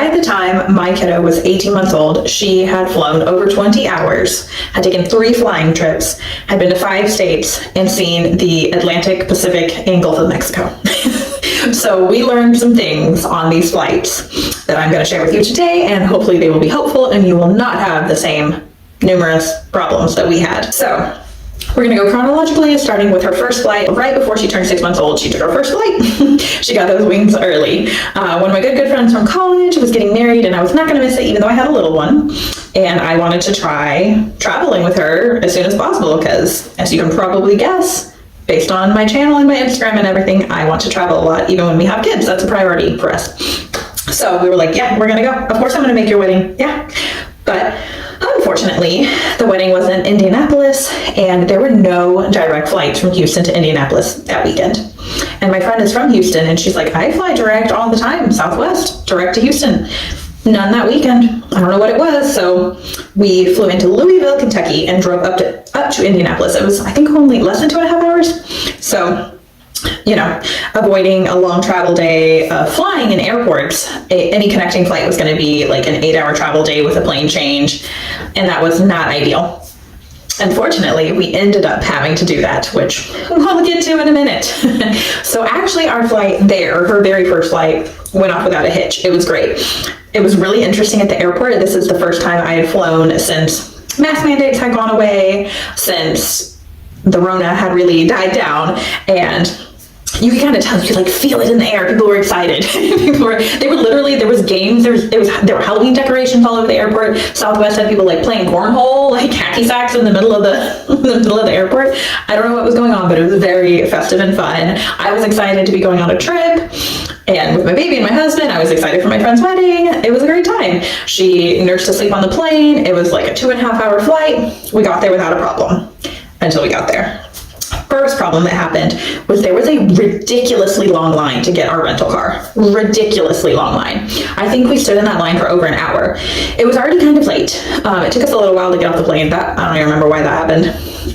by the time my kiddo was 18 months old, she had flown over 20 hours, had taken 3 flying trips, had been to 5 states, and seen the Atlantic, Pacific, and Gulf of Mexico. So we learned some things on these flights that I'm going to share with you today, and hopefully they will be helpful and you will not have the same numerous problems that we had. So we're going to go chronologically, starting with her first flight. Right before she turned 6 months old, she took her first flight. She got those wings early. One of my good friends from college was getting married, and I was not going to miss it even though I had a little one. And I wanted to try traveling with her as soon as possible because, as you can probably guess, based on my channel and my Instagram and everything, I want to travel a lot, even when we have kids. That's a priority for us. So we were like, yeah, we're going to go. Of course I'm going to make your wedding. Yeah. But unfortunately, the wedding was in Indianapolis, and there were no direct flights from Houston to Indianapolis that weekend. And my friend is from Houston, and she's like, I fly direct all the time, Southwest, direct to Houston. None that weekend. I don't know what it was. So we flew into Louisville, Kentucky, and drove up to Indianapolis. It was, I think, only less than 2.5 hours. So, you know, avoiding a long travel day, flying in airports, any connecting flight was going to be like an 8-hour travel day with a plane change, and that was not ideal. Unfortunately, we ended up having to do that, which we'll get to in a minute. So actually our flight there, her very first flight, went off without a hitch. It was great. It was really interesting at the airport. This is the first time I had flown since mask mandates had gone away, since the Rona had really died down, and you could kind of tell, you could like feel it in the air. People were excited. There was games, there were Halloween decorations all over the airport. Southwest had people like playing cornhole, like hacky sacks in the middle of the airport. I don't know what was going on, but it was very festive and fun. I was excited to be going on a trip, and with my baby and my husband, I was excited for my friend's wedding. It was a great time. She nursed us asleep on the plane. It was like a 2.5-hour flight. We got there without a problem until we got there. First problem that happened was there was a ridiculously long line to get our rental car. Ridiculously long line. I think we stood in that line for over an hour. It was already kind of late. It took us a little while to get off the plane. I don't even remember why that happened.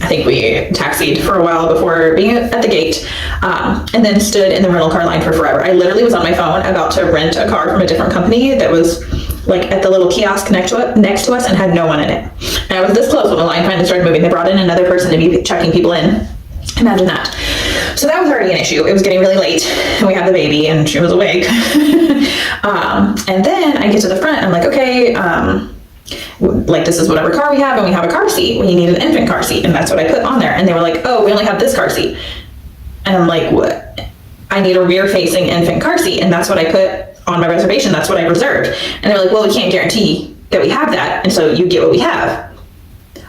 I think we taxied for a while before being at the gate, and then stood in the rental car line for forever. I literally was on my phone about to rent a car from a different company that was like at the little kiosk next to us and had no one in it. And I was this close when the line finally started moving. They brought in another person to be checking people in. Imagine that. So that was already an issue. It was getting really late, and we had the baby, and she was awake. And then I get to the front, and I'm like, okay, like this is whatever car we have, and we have a car seat. We need an infant car seat, and that's what I put on there. And they were like, oh, we only have this car seat. And I'm like, what? I need a rear-facing infant car seat, and that's what I put on my reservation. That's what I reserved. And they're like, well, we can't guarantee that we have that, and so you get what we have.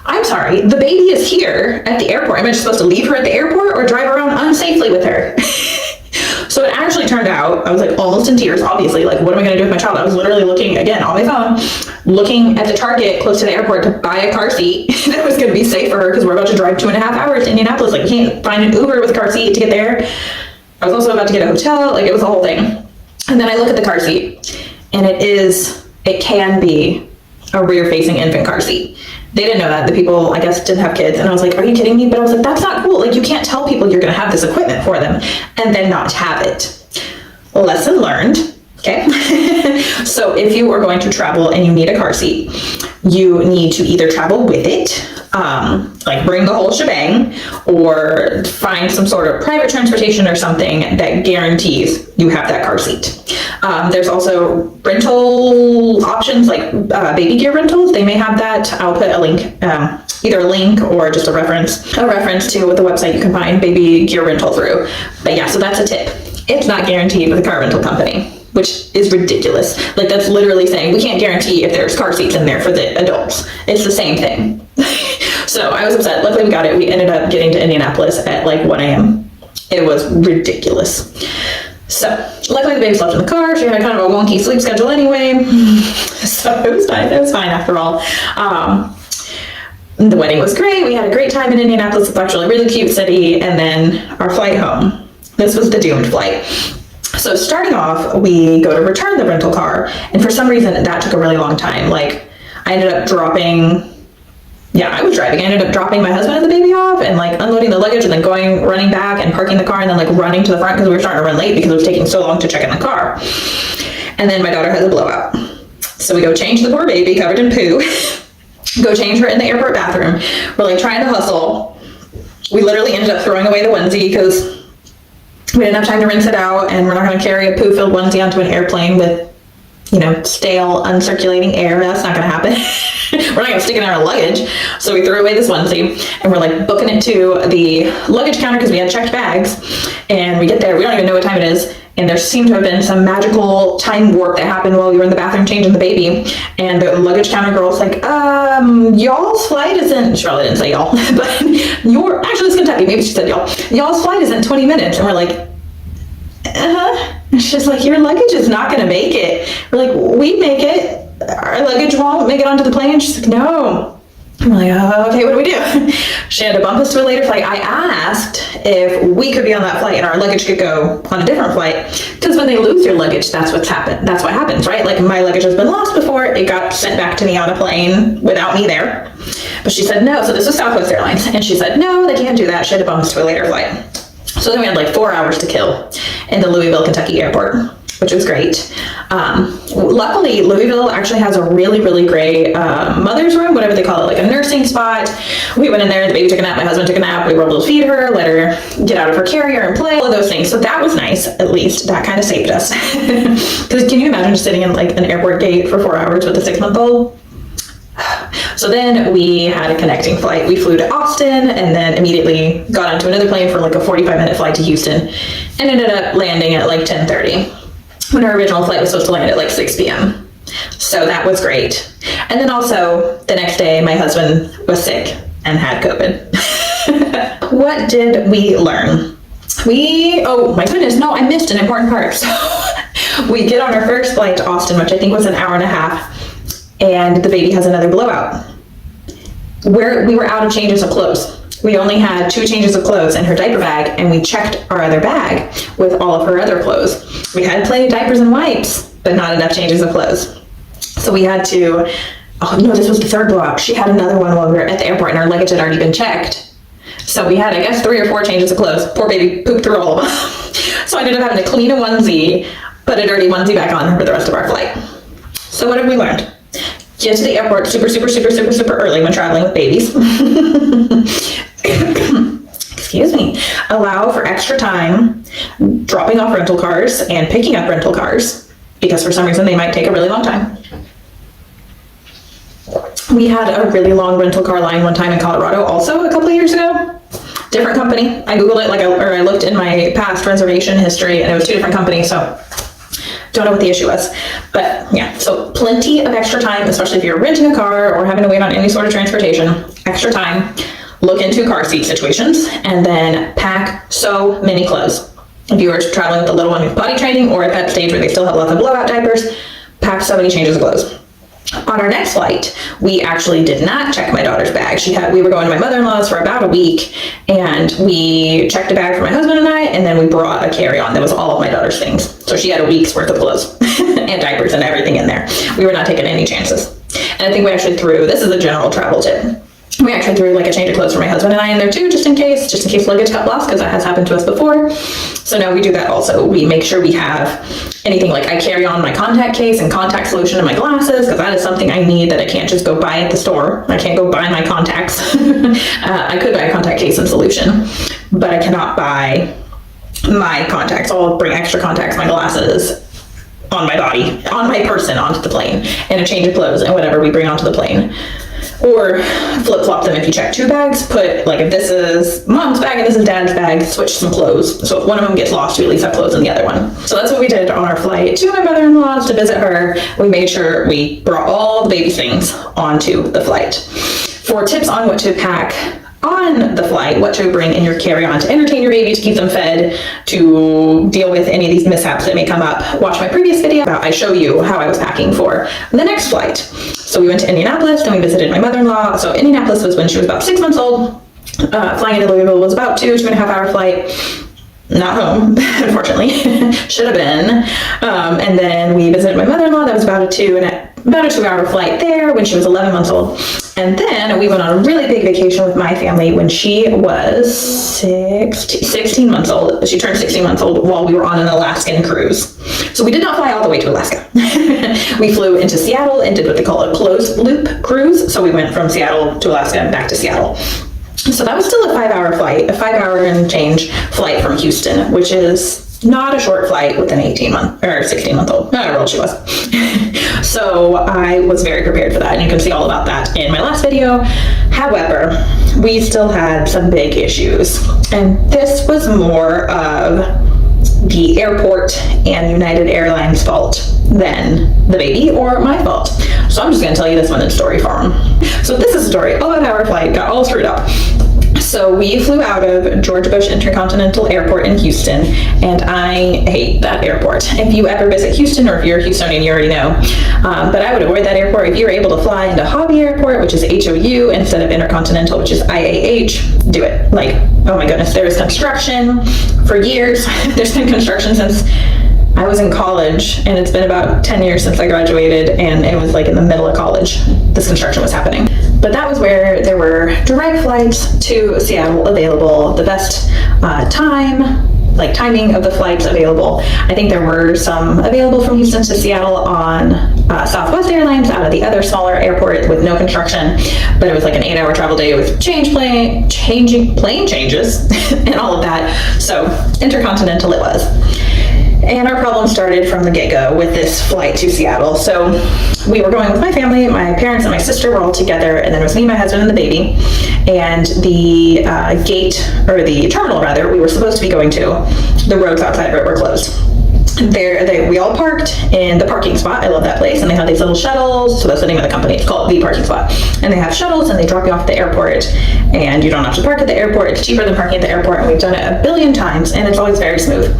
I'm sorry, the baby is here at the airport. Am I just supposed to leave her at the airport or drive around unsafely with her? So it actually turned out, I was like almost in tears, obviously, like what am I gonna do with my child? I was literally looking, again, on my phone, looking at the Target close to the airport to buy a car seat that was gonna be safe for her because we're about to drive 2.5 hours to Indianapolis. Like, you can't find an Uber with a car seat to get there. I was also about to get a hotel, like it was a whole thing. And then I look at the car seat, and it can be a rear-facing infant car seat. They didn't know that. The people, I guess, didn't have kids. And I was like, are you kidding me? But I was like, that's not cool. Like, you can't tell people you're going to have this equipment for them and then not have it. Lesson learned. Okay. So if you are going to travel and you need a car seat, you need to either travel with it, like bring the whole shebang, or find some sort of private transportation or something that guarantees you have that car seat. There's also rental options like baby gear rentals. They may have that. I'll put a link, either a link or just a reference to the website you can find baby gear rental through. But yeah, so that's a tip. It's not guaranteed with a car rental company, which is ridiculous. Like, that's literally saying we can't guarantee if there's car seats in there for the adults. It's the same thing. So I was upset. Luckily we got it. We ended up getting to Indianapolis at like 1 a.m. It was ridiculous. So luckily the baby slept in the car. She had kind of a wonky sleep schedule anyway. So it was fine. It was fine after all. The wedding was great. We had a great time in Indianapolis. It's actually a really cute city. And then our flight home. This was the doomed flight. So starting off, we go to return the rental car, and for some reason that took a really long time. Like, I ended up dropping, I was driving. I ended up dropping my husband and the baby off and like unloading the luggage and then running back and parking the car and then like running to the front because we were starting to run late because it was taking so long to check in the car. And then my daughter has a blowout. So we go change the poor baby covered in poo, go change her in the airport bathroom. We're like trying to hustle. We literally ended up throwing away the onesie because we didn't have time to rinse it out, and we're not going to carry a poo-filled onesie onto an airplane with, you know, stale, uncirculating air. That's not going to happen. We're not going to stick it in our luggage. So we threw away this onesie, and we're like booking it to the luggage counter because we had checked bags. And we get there, we don't even know what time it is. And there seemed to have been some magical time warp that happened while we were in the bathroom changing the baby. And the luggage counter girl's like, y'all's flight isn't, she probably didn't say y'all, but actually it's Kentucky, maybe she said y'all. Y'all's flight is in 20 minutes. And we're like, And she's like, your luggage is not going to make it. We're like, we make it. Our luggage won't make it onto the plane. She's like, no. I'm like, oh, okay, what do we do? She had to bump us to a later flight. I asked if we could be on that flight and our luggage could go on a different flight. Because when they lose your luggage, that's what happens, right? Like, my luggage has been lost before. It got sent back to me on a plane without me there. But she said no. So this was Southwest Airlines. And she said, no, they can't do that. She had to bump us to a later flight. So then we had like 4 hours to kill in the Louisville, Kentucky airport, which was great. Luckily, Louisville actually has a really, really great mother's room, whatever they call it, like a nursing spot. We went in there, the baby took a nap, my husband took a nap, we were able to feed her, let her get out of her carrier and play, all of those things. So that was nice, at least. That kind of saved us. Because can you imagine just sitting in like an airport gate for 4 hours with a 6-month-old? So then we had a connecting flight. We flew to Austin and then immediately got onto another plane for like a 45-minute flight to Houston and ended up landing at like 10:30 when our original flight was supposed to land at like 6 p.m. So that was great. And then also the next day, my husband was sick and had COVID. What did we learn? Oh my goodness, no, I missed an important part. So we get on our first flight to Austin, which I think was an hour and a half. And the baby has another blowout. We were out of changes of clothes. We only had 2 changes of clothes in her diaper bag, and we checked our other bag with all of her other clothes. We had plenty of diapers and wipes, but not enough changes of clothes. So we had to, oh no, this was the 3rd blowout. She had another one while we were at the airport, and our luggage had already been checked. So we had, I guess, 3 or 4 changes of clothes. Poor baby pooped through all of them. So I ended up having to clean a onesie, put a dirty onesie back on for the rest of our flight. So what have we learned? Get to the airport super early when traveling with babies. Excuse me. Allow for extra time dropping off rental cars and picking up rental cars, because for some reason they might take a really long time. We had a really long rental car line one time in Colorado also a couple of years ago. Different company. I Googled it, I looked in my past reservation history, and it was 2 different companies, so don't know what the issue was. But yeah, so plenty of extra time, especially if you're renting a car or having to wait on any sort of transportation. Extra time. Look into car seat situations, and then pack so many clothes. If you are traveling with a little one who's potty training, or at that stage where they still have lots of blowout diapers, pack so many changes of clothes. On our next flight, we actually did not check my daughter's bag. We were going to my mother-in-law's for about a week, and we checked a bag for my husband and I, and then we brought a carry-on that was all of my daughter's things. So she had a week's worth of clothes and diapers and everything in there. We were not taking any chances. And I think we actually this is a general travel tip. We actually threw like a change of clothes for my husband and I in there too, just in case luggage got lost, because that has happened to us before. So no, we do that also. We make sure we have anything, like I carry on my contact case and contact solution and my glasses, because that is something I need that I can't just go buy at the store. I can't go buy my contacts. I could buy a contact case and solution, but I cannot buy my contacts. I'll bring extra contacts, my glasses, on my body, on my person onto the plane, and a change of clothes and whatever we bring onto the plane. Or flip-flop them if you check 2 bags. Put, like, if this is mom's bag and this is dad's bag, switch some clothes. So if one of them gets lost, we at least have clothes in the other one. So that's what we did on our flight to my mother-in-law's to visit her. We made sure we brought all the baby things onto the flight. For tips on what to pack on the flight, what to bring in your carry-on to entertain your baby, to keep them fed, to deal with any of these mishaps that may come up, watch my previous video. I show you how I was packing for the next flight. So we went to Indianapolis, then we visited my mother-in-law. So Indianapolis was when she was about 6 months old. Flying into Louisville was about 2.5 hour flight. Not home, unfortunately. Should have been. And then we visited my mother-in-law. That was about a about a 2-hour flight there when she was 11 months old. And then we went on a really big vacation with my family when she was 16 months old. She turned 16 months old while we were on an Alaskan cruise. So we did not fly all the way to Alaska. We flew into Seattle and did what they call a closed loop cruise. So we went from Seattle to Alaska and back to Seattle. So that was still a 5-hour flight, a 5-hour and change flight from Houston, which is not a short flight with an 18-month or 16-month-old. Not how old she was. So I was very prepared for that, and you can see all about that in my last video. However, we still had some big issues, and this was more of the airport and United Airlines fault than the baby or my fault. So I'm just going to tell you this one in story form. So this is a story. 11-hour flight got all screwed up. So we flew out of George Bush Intercontinental Airport in Houston, and I hate that airport. If you ever visit Houston, or if you're a Houstonian, you already know. But I would avoid that airport. If you're able to fly into Hobby Airport, which is HOU, instead of Intercontinental, which is IAH, do it. Like, oh my goodness, there was construction for years. There's been construction since I was in college, and it's been about 10 years since I graduated, and it was like in the middle of college this construction was happening. But that was where there were direct flights to Seattle available, the best timing of the flights available. I think there were some available from Houston to Seattle on Southwest Airlines out of the other smaller airport with no construction, but it was like an 8-hour travel day with changing plane changes and all of that. So Intercontinental it was. And our problem started from the get-go with this flight to Seattle. So we were going with my family, my parents and my sister were all together, and then it was me, my husband, and the baby. And the the terminal rather, we were supposed to be going to, the roads outside of it were closed. We all parked in the parking spot. I love that place. And they have these little shuttles. So that's the name of the company. It's called The Parking Spot. And they have shuttles, and they drop you off at the airport. And you don't have to park at the airport. It's cheaper than parking at the airport. And we've done it a billion times, and it's always very smooth.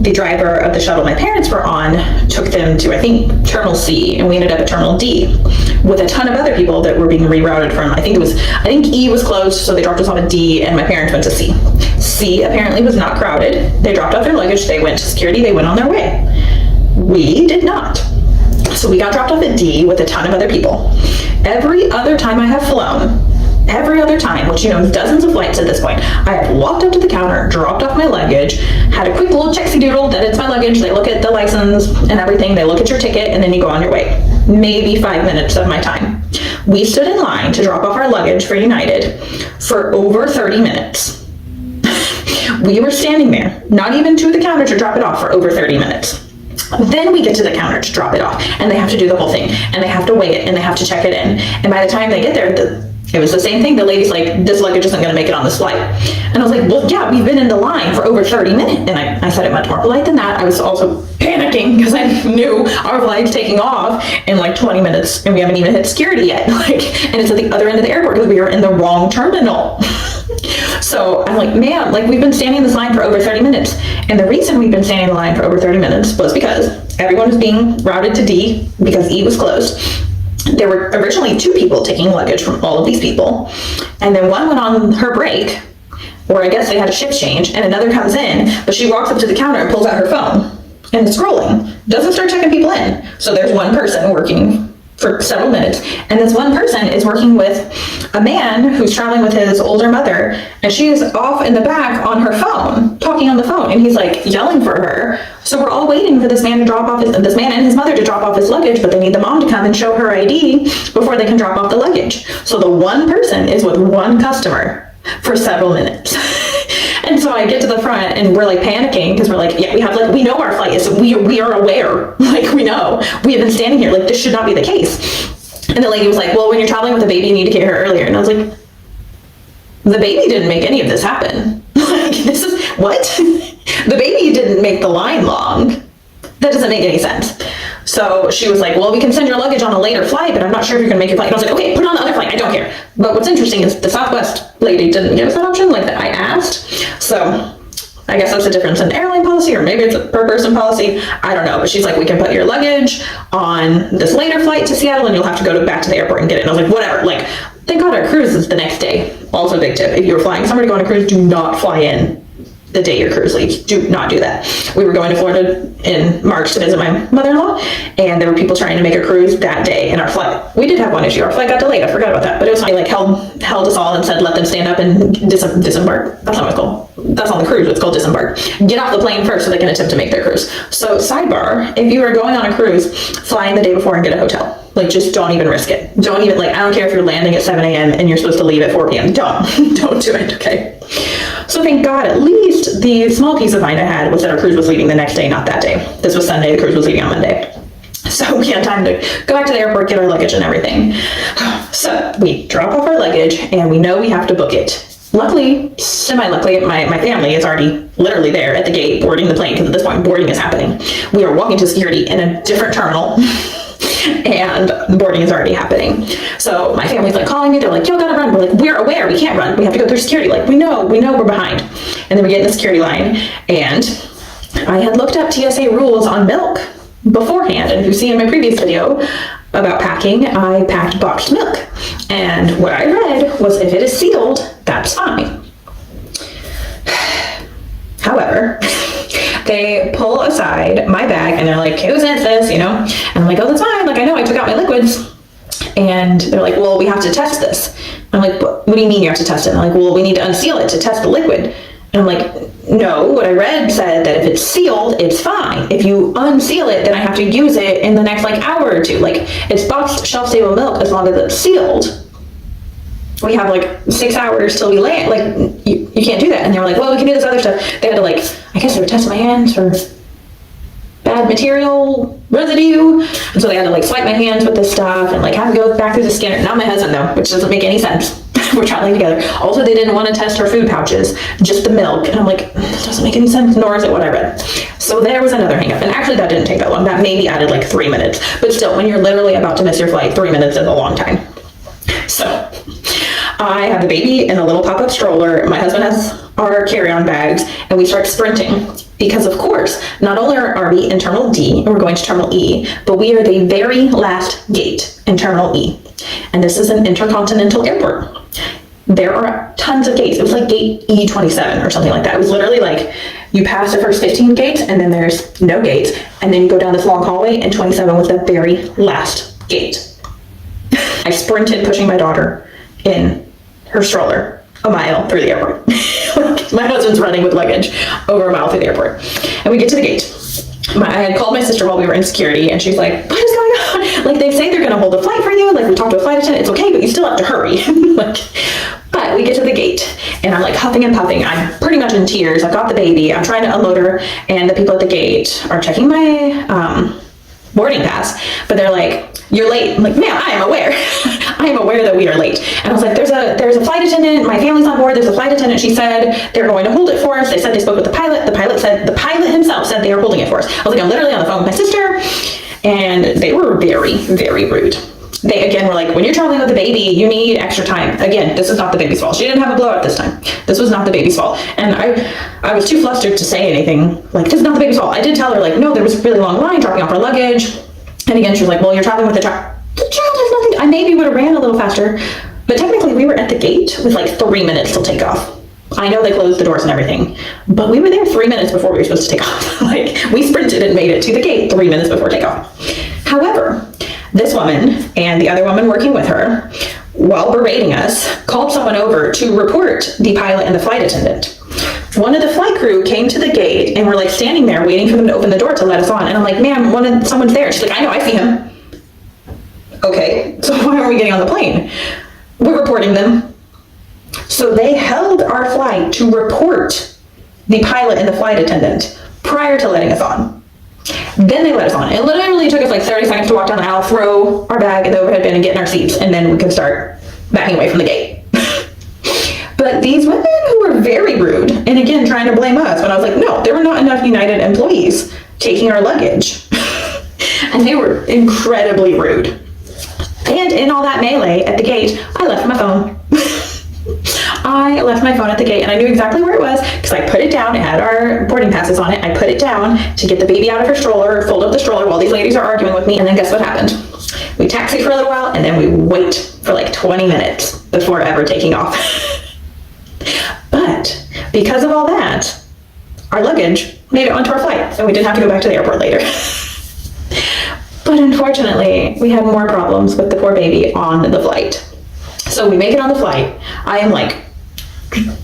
The driver of the shuttle my parents were on took them to, I think, Terminal C, and we ended up at Terminal D with a ton of other people that were being rerouted from, I think E was closed, so they dropped us off at D, and my parents went to C. C apparently was not crowded. They dropped off their luggage, they went to security, they went on their way. We did not. So we got dropped off at D with a ton of other people. Every other time I have flown, which is dozens of flights at this point, I have walked up to the counter, dropped off my luggage, had a quick little checksy doodle that it's my luggage. They look at the license and everything, they look at your ticket, and then you go on your way. Maybe 5 minutes of my time. We stood in line to drop off our luggage for United for over 30 minutes. We were standing there, not even to the counter to drop it off, for over 30 minutes. Then we get to the counter to drop it off, and they have to do the whole thing, and they have to weigh it, and they have to check it in. And by the time they get there, it was the same thing. The lady's like, this luggage isn't going to make it on this flight. And I was like, well, yeah, we've been in the line for over 30 minutes. And I said it much more polite than that. I was also panicking because I knew our flight's taking off in like 20 minutes and we haven't even hit security yet. And it's at the other end of the airport because we were in the wrong terminal. So I'm like, man, we've been standing in this line for over 30 minutes. And the reason we've been standing in the line for over 30 minutes was because everyone was being routed to D because E was closed. There were originally 2 people taking luggage from all of these people, and then one went on her break, or I guess they had a shift change, and another comes in, but she walks up to the counter and pulls out her phone and is scrolling, doesn't start checking people in. So there's one person working for several minutes, and this one person is working with a man who's traveling with his older mother, and she is off in the back on her phone, talking on the phone, and he's like yelling for her. So we're all waiting for this man and his mother to drop off his luggage, but they need the mom to come and show her ID before they can drop off the luggage. So the one person is with one customer for several minutes. And so I get to the front and we're like panicking because we're like, yeah, we know our flight is, we are aware, we know, we have been standing here, this should not be the case. And the lady was like, well, when you're traveling with a baby, you need to get here earlier. And I was like, the baby didn't make any of this happen. This is, what? The baby didn't make the line long. That doesn't make any sense. So she was like, well, we can send your luggage on a later flight, but I'm not sure if you're gonna make your flight. And I was like, okay, put it on the other flight, I don't care. But what's interesting is the Southwest lady didn't give us that option, that I asked. So I guess that's a difference in airline policy, or maybe it's a per person policy, I don't know. But she's like, we can put your luggage on this later flight to Seattle and you'll have to go back to the airport and get it. And I was like, whatever, thank God our cruise is the next day. Also a big tip, if you're flying somewhere to go on a cruise, do not fly in the day your cruise leaves. Do not do that. We were going to Florida in March to visit my mother-in-law, and there were people trying to make a cruise that day in our flight. We did have one issue. Our flight got delayed. I forgot about that. But it was like held us all and said, let them stand up and disembark. That's not what it's called. That's on the cruise. It's called disembark. Get off the plane first so they can attempt to make their cruise. So sidebar, if you are going on a cruise, fly in the day before and get a hotel. Like, just don't even risk it. Don't even, like, I don't care if you're landing at 7 a.m. and you're supposed to leave at 4 p.m. Don't do it, okay? So thank God, at least the small peace of mind I had was that our cruise was leaving the next day, not that day. This was Sunday, the cruise was leaving on Monday. So we had time to go back to the airport, get our luggage and everything. So we drop off our luggage and we know we have to book it. Luckily, semi-luckily, my family is already literally there at the gate boarding the plane, because at this point boarding is happening. We are walking to security in a different terminal. And the boarding is already happening. So my family's like calling me. They're like, yo, gotta run. We're like, we're aware. We can't run. We have to go through security. Like, we know we're behind. And then we get in the security line. And I had looked up TSA rules on milk beforehand. And if you see in my previous video about packing, I packed boxed milk. And what I read was if it is sealed, that's fine. However, they pull aside my bag and they're like, who sent this, you know? And I'm like, oh, that's fine. Like, I know I took out my liquids. And they're like, well, we have to test this. I'm like, what do you mean you have to test it? And they're like, well, we need to unseal it to test the liquid. And I'm like, no, what I read said that if it's sealed, it's fine. If you unseal it, then I have to use it in the next like hour or two. Like, it's boxed shelf-stable milk as long as it's sealed. We have like 6 hours till we land. Like, you can't do that. And they were like, well, we can do this other stuff. They had to, like, I guess they would test my hands for bad material residue. And so they had to like swipe my hands with this stuff and like have to go back through the scanner. Not my husband though, which doesn't make any sense. We're traveling together. Also, they didn't want to test our food pouches, just the milk. And I'm like, that doesn't make any sense, nor is it what I read. So there was another hang up. And actually that didn't take that long. That maybe added like 3 minutes. But still, when you're literally about to miss your flight, 3 minutes is a long time. So I have the baby in a little pop-up stroller. My husband has our carry-on bags, and we start sprinting because, of course, not only are we in Terminal D, and we're going to Terminal E, but we are the very last gate in Terminal E. And this is an intercontinental airport. There are tons of gates. It was like gate E27 or something like that. It was literally like you pass the first 15 gates, and then there's no gates, and then you go down this long hallway, and 27 was the very last gate. I sprinted, pushing my daughter in her stroller a mile through the airport. My husband's running with luggage over a mile through the airport. And we get to the gate. I had called my sister while we were in security, and she's like, what is going on? Like, they say they're going to hold a flight for you. Like, we talked to a flight attendant. It's okay, but you still have to hurry. But we get to the gate, and I'm like huffing and puffing. I'm pretty much in tears. I've got the baby. I'm trying to unload her, and the people at the gate are checking my boarding pass, but they're like, you're late. I'm like, ma'am, I am aware. I am aware that we are late. And I was like, there's a flight attendant. My family's on board. There's a flight attendant. She said they're going to hold it for us. They said they spoke with the pilot. The pilot himself said they are holding it for us. I was like, I'm literally on the phone with my sister. And they were very, very rude. They, again, were like, when you're traveling with a baby, you need extra time. Again, this is not the baby's fault. She didn't have a blowout this time. This was not the baby's fault. And I was too flustered to say anything. Like, this is not the baby's fault. I did tell her, like, no, there was a really long line dropping off our luggage. And again, she was like, well, you're traveling with the child. The child has nothing to, I maybe would have ran a little faster, but technically we were at the gate with like 3 minutes till takeoff. I know they closed the doors and everything, but we were there 3 minutes before we were supposed to take off. Like, we sprinted and made it to the gate 3 minutes before takeoff. However, this woman and the other woman working with her, while berating us, called someone over to report the pilot and the flight attendant. One of the flight crew came to the gate and were like standing there waiting for them to open the door to let us on. And I'm like, ma'am, someone's there. She's like, I know, I see him. Okay, so why are we getting on the plane? We're reporting them. So they held our flight to report the pilot and the flight attendant prior to letting us on. Then they let us on. It literally took us like 30 seconds to walk down the aisle, throw our bag in the overhead bin and get in our seats, and then we could start backing away from the gate. But these women who were very rude, and again, trying to blame us, when I was like, no, there were not enough United employees taking our luggage. And they were incredibly rude. And in all that melee at the gate, I left my phone. I left my phone at the gate, and I knew exactly where it was because I put it down. It had our boarding passes on it. I put it down to get the baby out of her stroller, fold up the stroller while these ladies are arguing with me, and then guess what happened? We taxied for a little while, and then we wait for like 20 minutes before ever taking off. But because of all that, our luggage made it onto our flight, and we didn't have to go back to the airport later. But unfortunately, we had more problems with the poor baby on the flight. So we make it on the flight. I am like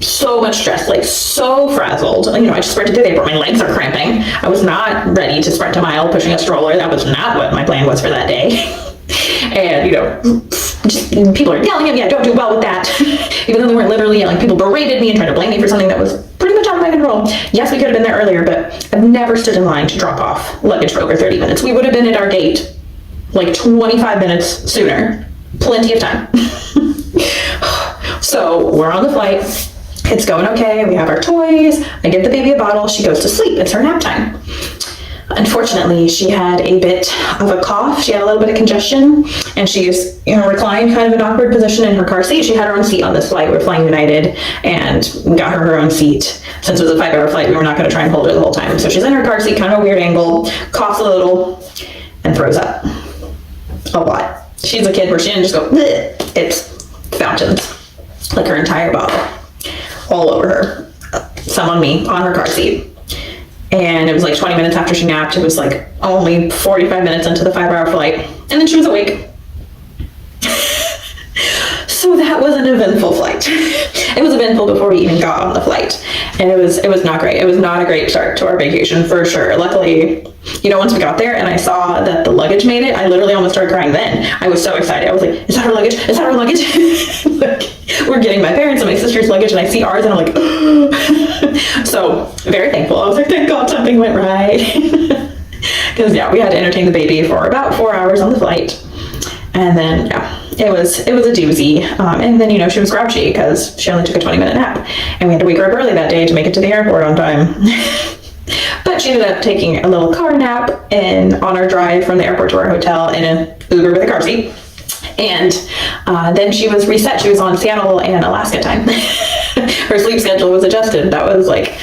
so much stressed, like so frazzled. You know, I just sprinted to the airport. My legs are cramping. I was not ready to sprint a mile pushing a stroller. That was not what my plan was for that day. And, you know, just people are yelling at me. I don't do well with that. Even though they weren't literally yelling, people berated me and tried to blame me for something that was pretty much out of my control. Yes, we could have been there earlier, but I've never stood in line to drop off luggage for over 30 minutes. We would have been at our gate like 25 minutes sooner. Plenty of time. So we're on the flight. It's going okay. We have our toys. I give the baby a bottle. She goes to sleep. It's her nap time. Unfortunately, she had a bit of a cough. She had a little bit of congestion, and she's, you know, reclined kind of an awkward position in her car seat. She had her own seat on this flight. We were flying United, and we got her own seat. Since it was a 5-hour flight, we were not going to try and hold her the whole time. So she's in her car seat, kind of a weird angle, coughs a little, and throws up a lot. She's a kid where she didn't just go, bleh. It's fountains, like her entire bottle, all over her. Some on me, on her car seat. And it was like 20 minutes after she napped. It was like only 45 minutes into the 5-hour flight. And then she was awake. So that was an eventful flight. It was eventful before we even got on the flight. And it was not great. It was not a great start to our vacation for sure. Luckily, you know, once we got there and I saw that the luggage made it, I literally almost started crying then. I was so excited. I was like, is that our luggage? Is that our luggage? Like, we're getting my parents and my sister's luggage, and I see ours and I'm like, oh. So very thankful. I was like, thank God something went right. Because yeah, we had to entertain the baby for about 4 hours on the flight. And then, yeah, it was a doozy. And then, you know, she was grouchy because she only took a 20-minute nap. And we had to wake her up early that day to make it to the airport on time. But she ended up taking a little car nap on our drive from the airport to our hotel in an Uber with a car seat. And then she was reset. She was on Seattle and Alaska time. Her sleep schedule was adjusted. That was like,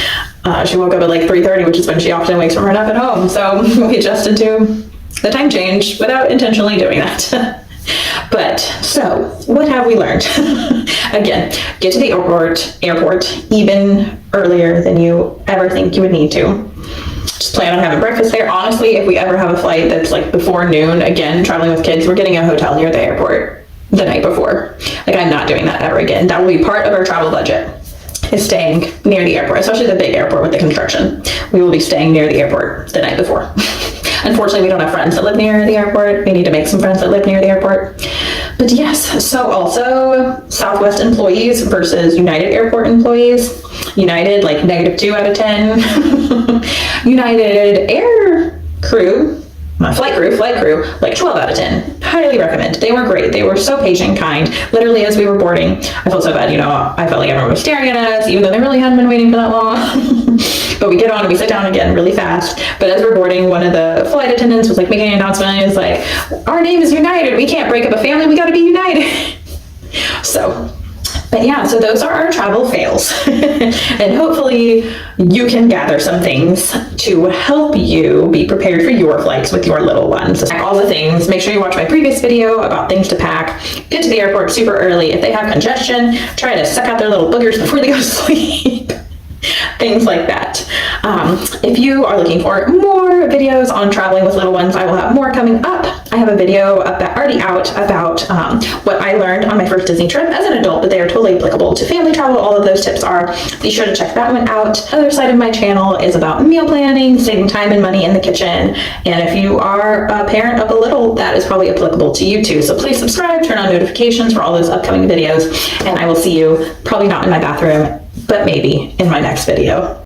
she woke up at like 3:30, which is when she often wakes from her nap at home. So we adjusted to the time change without intentionally doing that. But so what have we learned? Again, get to the airport even earlier than you ever think you would need to. Just plan on having breakfast there. Honestly, if we ever have a flight that's like before noon, again, traveling with kids, we're getting a hotel near the airport the night before. Like, I'm not doing that ever again. That will be part of our travel budget, is staying near the airport, especially the big airport with the construction. We will be staying near the airport the night before. Unfortunately, we don't have friends that live near the airport. We need to make some friends that live near the airport. But yes, so also Southwest employees versus United airport employees. United, like -2 out of 10. United air crew, flight crew, like 12 out of 10. Highly recommend. They were great. They were so patient and kind. Literally, as we were boarding, I felt so bad, you know, I felt like everyone was staring at us, even though they really hadn't been waiting for that long. But we get on and we sit down again really fast. But as we're boarding, one of the flight attendants was like making an announcement, and he was like, our name is United. We can't break up a family. We got to be united. So, but yeah, so those are our travel fails. And hopefully you can gather some things to help you be prepared for your flights with your little ones. Pack all the things. Make sure you watch my previous video about things to pack. Get to the airport super early. If they have congestion, try to suck out their little boogers before they go to sleep. Things like that. If you are looking for more videos on traveling with little ones, I will have more coming up. I have a video already out about what I learned on my first Disney trip as an adult, but they are totally applicable to family travel. All of those tips are. Be sure to check that one out. The other side of my channel is about meal planning, saving time and money in the kitchen. And if you are a parent of a little, that is probably applicable to you too. So please subscribe, turn on notifications for all those upcoming videos, and I will see you probably not in my bathroom, but maybe in my next video.